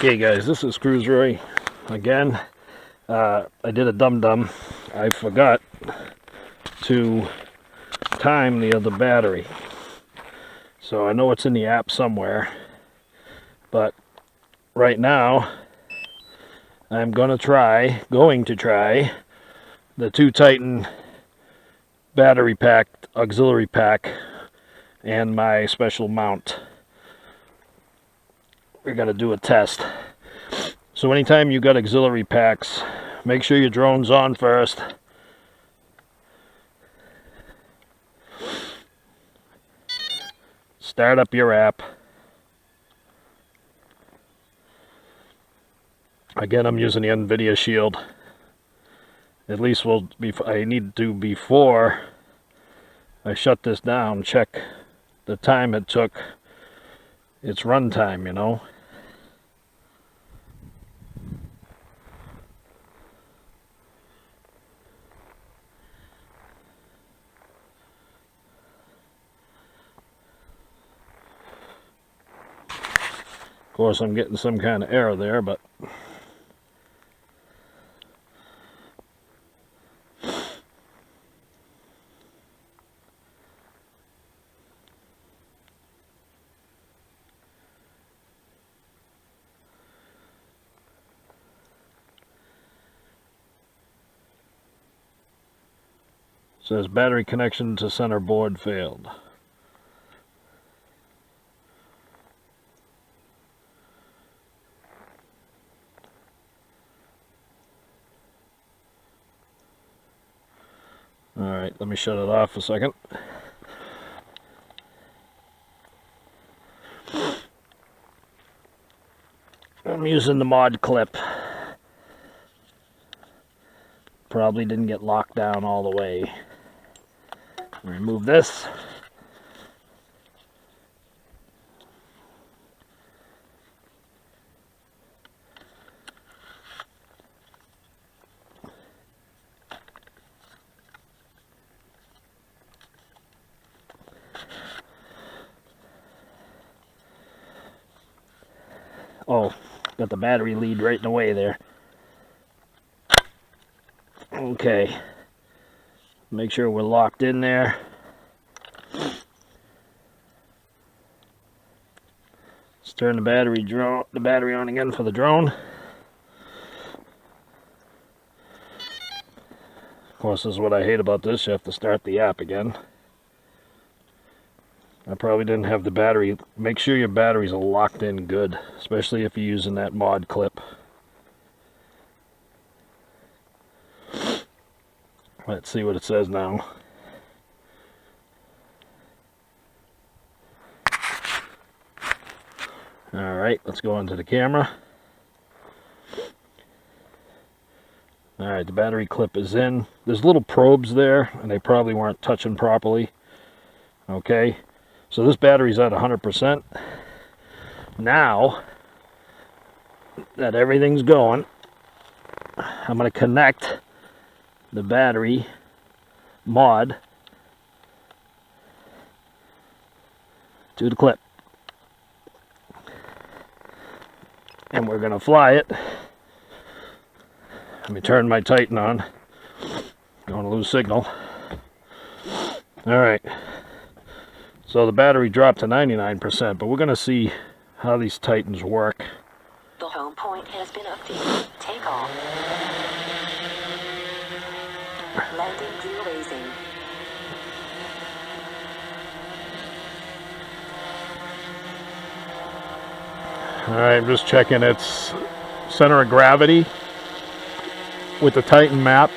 Okay guys, this is Cruiseroy again. I did a dum-dum. I forgot to time the other battery. So I know it's in the app somewhere, but right now I'm going to try the 2 Titan battery pack, auxiliary pack, and my special mount. We're going to do a test. So anytime you got auxiliary packs, make sure your drone's on first. Start up your app. Again, I'm using the NVIDIA Shield. At least I need to, before I shut this down, check the time it took, its run time, you know. Of course, I'm getting some kind of error there, but says battery connection to center board failed. Alright, let me shut it off a second. I'm using the mod clip. Probably didn't get locked down all the way. Remove this. Oh, got the battery lead right in the way there. Okay. Make sure we're locked in there. Let's turn the battery on again for the drone. Of course, this is what I hate about this. You have to start the app again. I probably didn't have the battery. Make sure your batteries are locked in good, especially if you're using that mod clip. Let's see what it says now. Alright, let's go into the camera. Alright, the battery clip is in. There's little probes there, and they probably weren't touching properly. Okay, so this battery's at 100%. Now that everything's going, I'm going to connect the battery mod to the clip, and we're going to fly it. Let me turn my Titan on. Going to lose signal. Alright, so the battery dropped to 99%, but we're going to see how these Titans work. The home point has been updated. Take off. Landing gear raising. Alright, I'm just checking its center of gravity with the Titan map,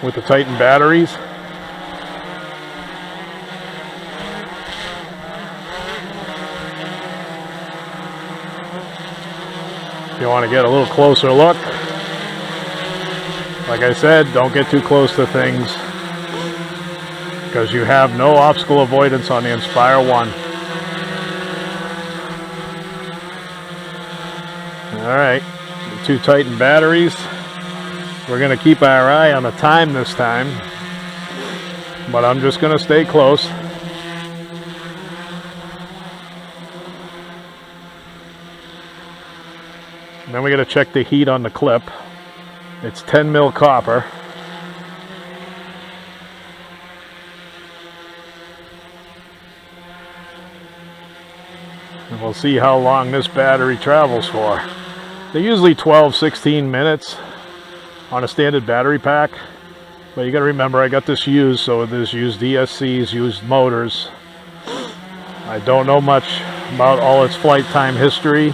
with the Titan batteries. If you want to get a little closer look, like I said, don't get too close to things, because you have no obstacle avoidance on the Inspire 1. Alright, the 2 Titan batteries. We're going to keep our eye on the time this time, but I'm just going to stay close. And then we got to check the heat on the clip. It's 10 mil copper. And we'll see how long this battery travels for. They're usually 12, 16 minutes on a standard battery pack. But you got to remember, I got this used, so there's used ESCs, used motors. I don't know much about all its flight time history.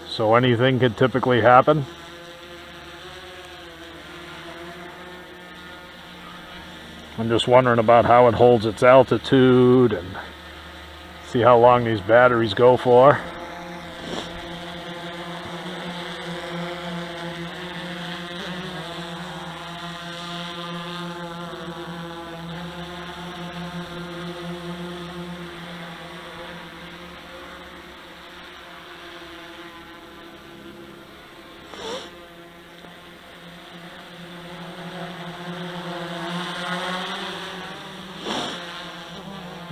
So anything could typically happen. I'm just wondering about how it holds its altitude and see how long these batteries go for.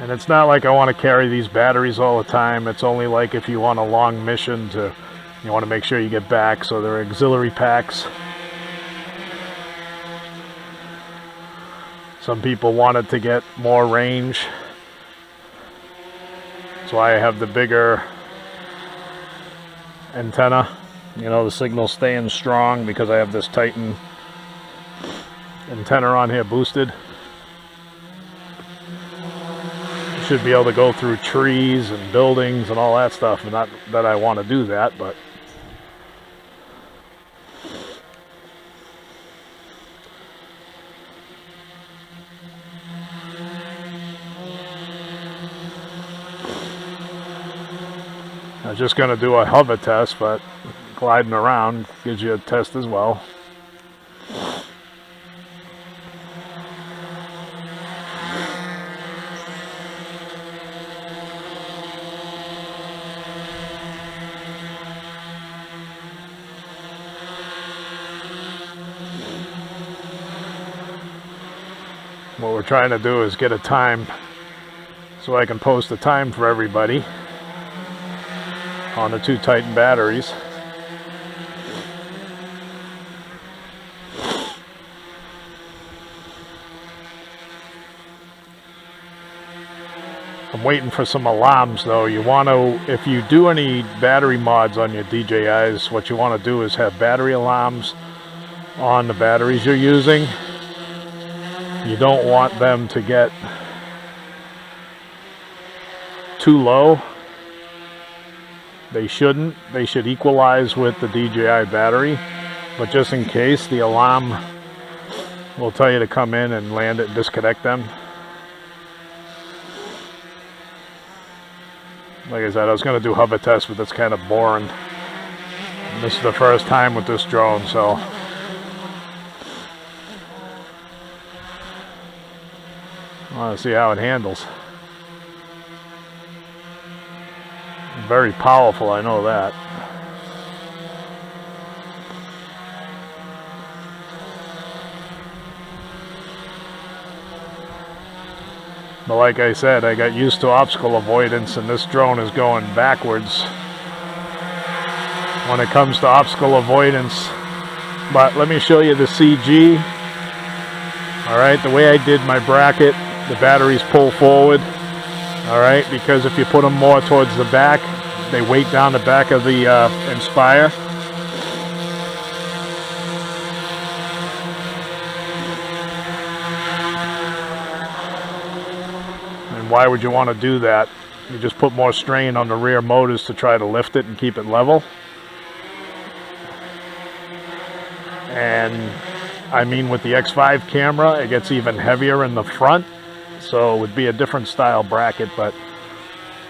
And it's not like I want to carry these batteries all the time. It's only like if you want a long mission you want to make sure you get back. So they're auxiliary packs. Some people wanted to get more range. That's why I have the bigger antenna. You know, the signal's staying strong because I have this Titan antenna on here boosted. Should be able to go through trees and buildings and all that stuff, and not that I want to do that, but I was just going to do a hover test, but gliding around gives you a test as well. What we're trying to do is get a time so I can post a time for everybody on the 2 Titan batteries. I'm waiting for some alarms though. You want to, if you do any battery mods on your DJIs, what you want to do is have battery alarms on the batteries you're using. You don't want them to get too low. They shouldn't. They should equalize with the DJI battery. But just in case, the alarm will tell you to come in and land it and disconnect them. Like I said, I was going to do hover tests, but that's kind of boring. And this is the first time with this drone, so I want to see how it handles. Very powerful, I know that. But like I said, I got used to obstacle avoidance, and this drone is going backwards when it comes to obstacle avoidance. But let me show you the CG. Alright, the way I did my bracket, the batteries pull forward. Alright, because if you put them more towards the back, they weight down the back of the Inspire. And why would you want to do that? You just put more strain on the rear motors to try to lift it and keep it level. And I mean, with the X5 camera, it gets even heavier in the front. So it would be a different style bracket, but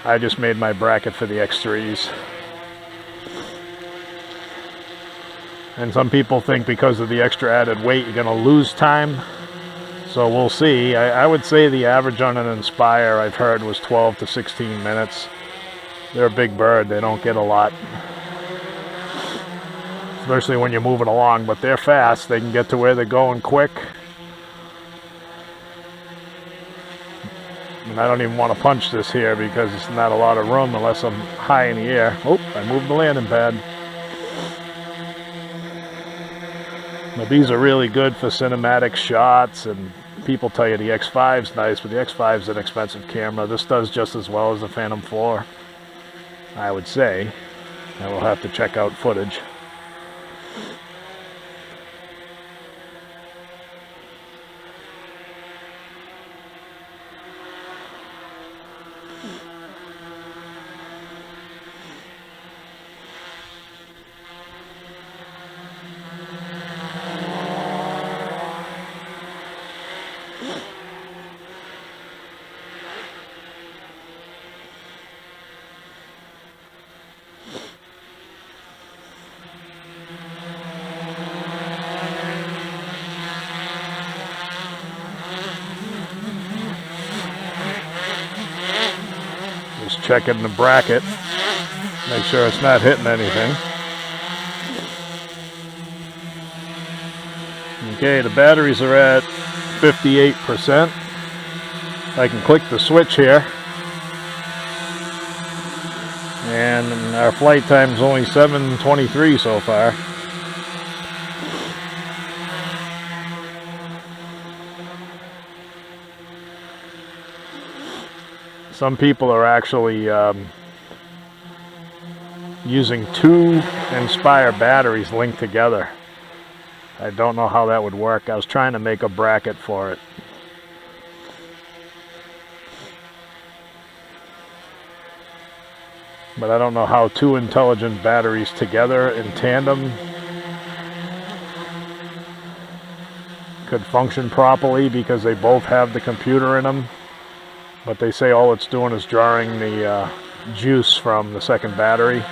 I just made my bracket for the X3s. And some people think because of the extra added weight, you're going to lose time. So we'll see. I would say the average on an Inspire, I've heard, was 12 to 16 minutes. They're a big bird. They don't get a lot, especially when you're moving along, but they're fast. They can get to where they're going quick. And I don't even want to punch this here because it's not a lot of room unless I'm high in the air. Oh, I moved the landing pad. But these are really good for cinematic shots, and people tell you the X5's nice, but the X5's an expensive camera. This does just as well as the Phantom 4, I would say. I will have to check out footage. Just checking the bracket, make sure it's not hitting anything. Okay, the batteries are at 58%. I can click the switch here. And our flight time is only 7:23 so far. Some people are actually using two Inspire batteries linked together. I don't know how that would work. I was trying to make a bracket for it. But I don't know how two intelligent batteries together in tandem could function properly because they both have the computer in them. But they say all it's doing is drawing the juice from the second battery.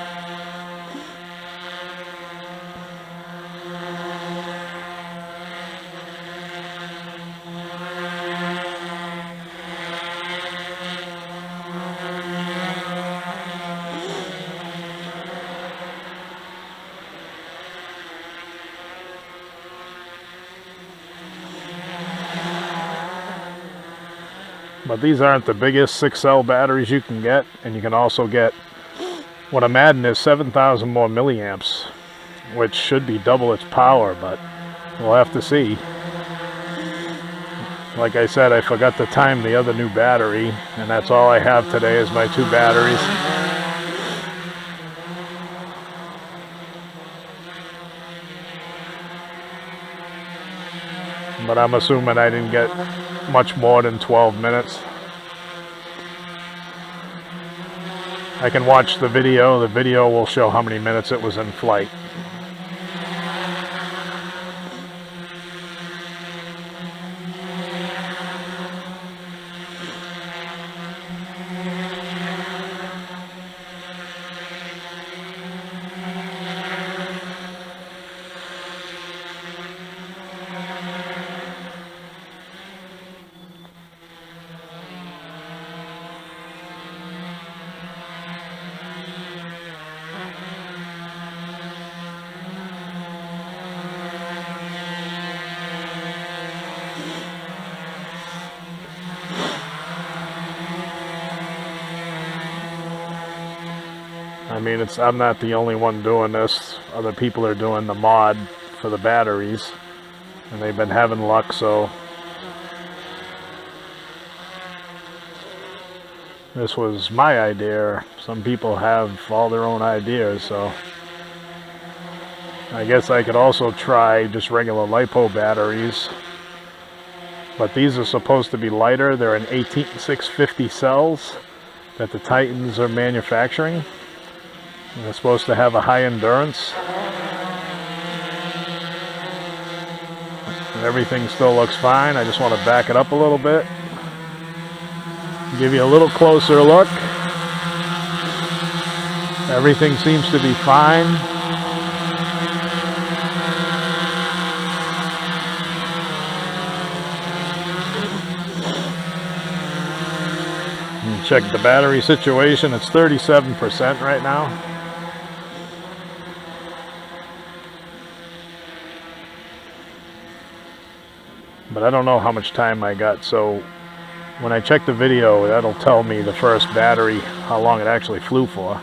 But these aren't the biggest 6L batteries you can get, and you can also get, what I'm adding is 7,000 more milliamps, which should be double its power, but we'll have to see. Like I said, I forgot to time the other new battery, and that's all I have today is my two batteries. But I'm assuming I didn't get much more than 12 minutes. I can watch the video. The video will show how many minutes it was in flight. I mean, I'm not the only one doing this. Other people are doing the mod for the batteries, and they've been having luck, so this was my idea. Some people have all their own ideas, so I guess I could also try just regular LiPo batteries, but these are supposed to be lighter. They're in 18650 cells that the Titans are manufacturing. And they're supposed to have a high endurance. And everything still looks fine. I just want to back it up a little bit. Give you a little closer look. Everything seems to be fine. And check the battery situation. It's 37% right now. But I don't know how much time I got, so When I check the video, that'll tell me the first battery, how long it actually flew for.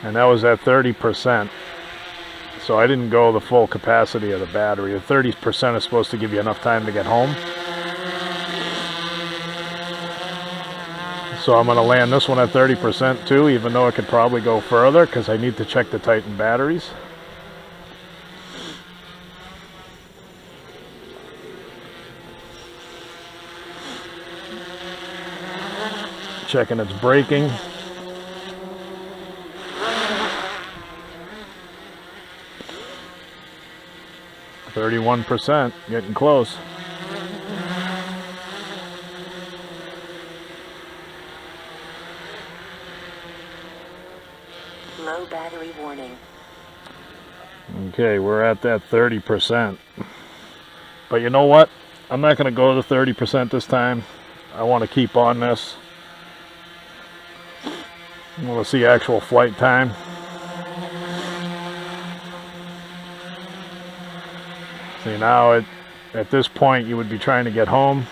And that was at 30%. So I didn't go the full capacity of the battery. The 30% is supposed to give you enough time to get home. So I'm going to land this one at 30% too, even though it could probably go further because I need to check the Titan batteries. Checking its braking. %, getting close. Low battery warning. Okay, we're at that 30%. But you know what? I'm not going to go to 30% this time. I want to keep on this. I want to see actual flight time. See, now at this point you would be trying to get home.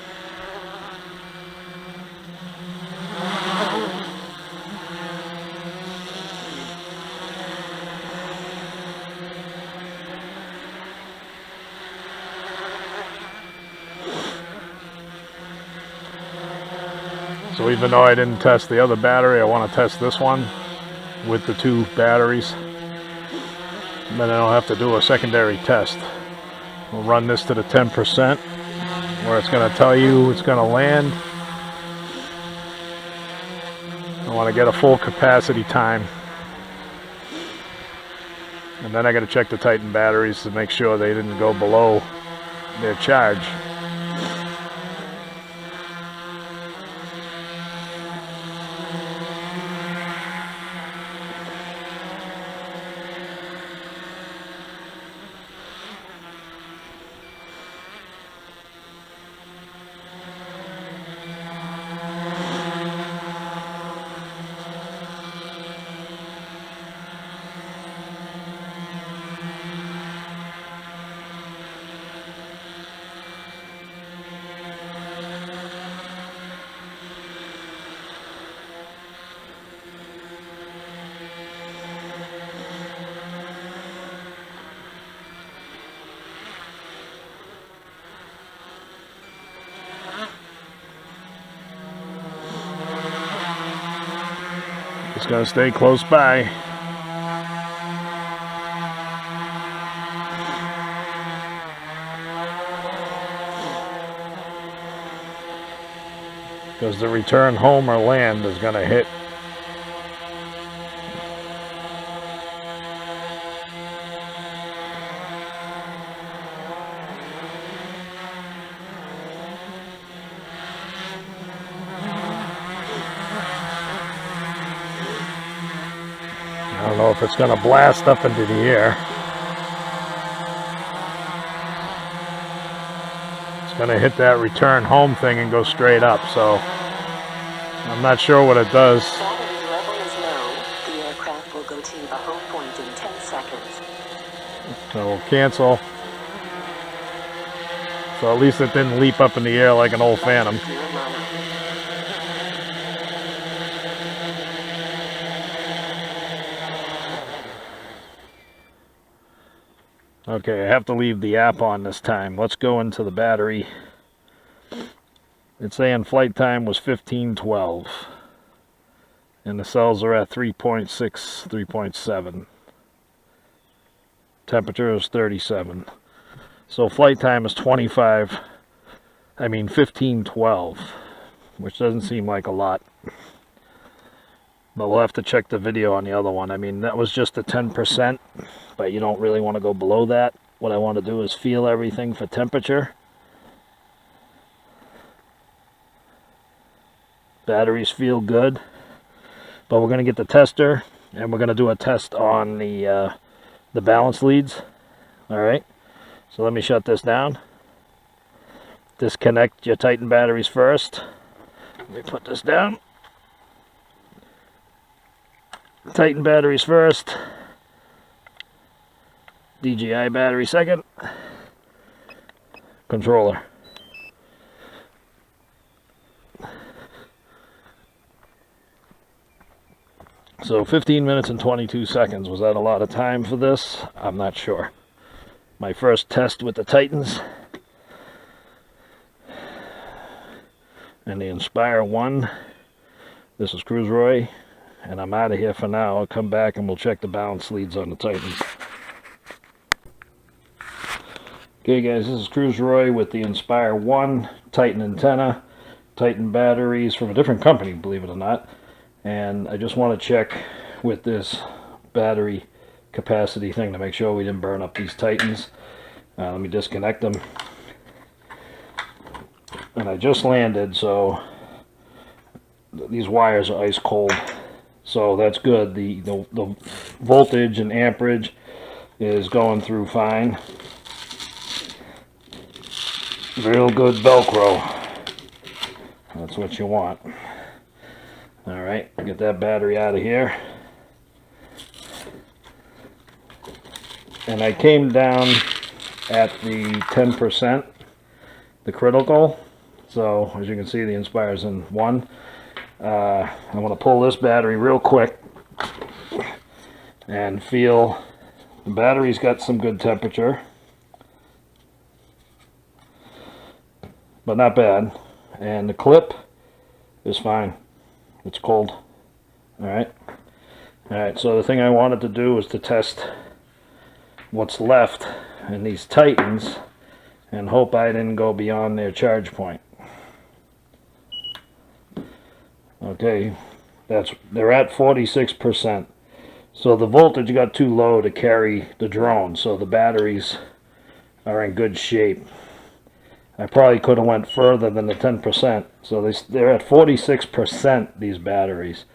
So even though I didn't test the other battery, I want to test this one with the 2 batteries. And then I don't have to do a secondary test. We'll run this to the 10%, where it's going to tell you it's going to land. I want to get a full capacity time. And then I got to check the Titan batteries to make sure they didn't go below their charge. Just gotta stay close by. Because the return home or land is gonna hit. I don't know if it's going to blast up into the air. It's going to hit that return home thing and go straight up, so I'm not sure what it does. Battery level is low. The aircraft will go to the home point in 10 seconds. So we'll cancel. So at least it didn't leap up in the air like an old Phantom. Okay, I have to leave the app on this time. Let's go into the battery. It's saying flight time was 15:12. And the cells are at 3.6, 3.7. Temperature is 37. So flight time is 15:12, which doesn't seem like a lot. But we'll have to check the video on the other one. I mean, that was just a 10%, but you don't really want to go below that. What I want to do is feel everything for temperature. Batteries feel good. But we're going to get the tester, and we're going to do a test on the balance leads. All right. So let me shut this down. disconnect your Titan batteries first. Let me put this down. Titan batteries first. DJI battery second. Controller. So 15 minutes and 22 seconds. Was that a lot of time for this? I'm not sure. My first test with the Titans. And the Inspire 1. This is Cruise Roy. And I'm out of here for now. I'll come back and we'll check the balance leads on the Titans. Okay guys, this is Cruise Roy with the Inspire 1, Titan antenna, Titan batteries from a different company, believe it or not. And I just want to check with this battery capacity thing to make sure we didn't burn up these Titans. Let me disconnect them. And I just landed, so these wires are ice cold. So that's good. The voltage and amperage is going through fine. Real good Velcro. That's what you want. Alright, get that battery out of here. And I came down at the 10%, the critical. So as you can see, the Inspire's in 1. I want to pull this battery real quick and feel the battery's got some good temperature, but not bad. And the clip is fine. It's cold. Alright. Alright, so the thing I wanted to do was to test what's left in these Titans and hope I didn't go beyond their charge point. Okay, they're at 46%. So the voltage got too low to carry the drone, so the batteries are in good shape. I probably could have went further than the 10%. So they're at 46%, these batteries.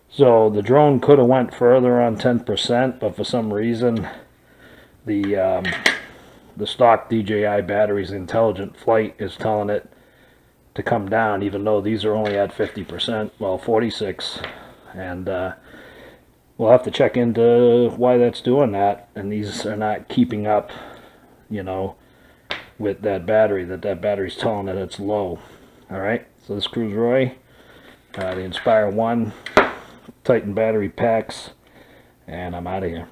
So the drone could have went further on 10%, but for some reason the stock DJI batteries Intelligent Flight is telling it to come down, even though these are only at 50%, well 46, and we'll have to check into why that's doing that. And these are not keeping up, you know, with that battery. That battery's telling it it's low. All right, so this Cruise Roy, the Inspire 1, Titan battery packs, and I'm out of here.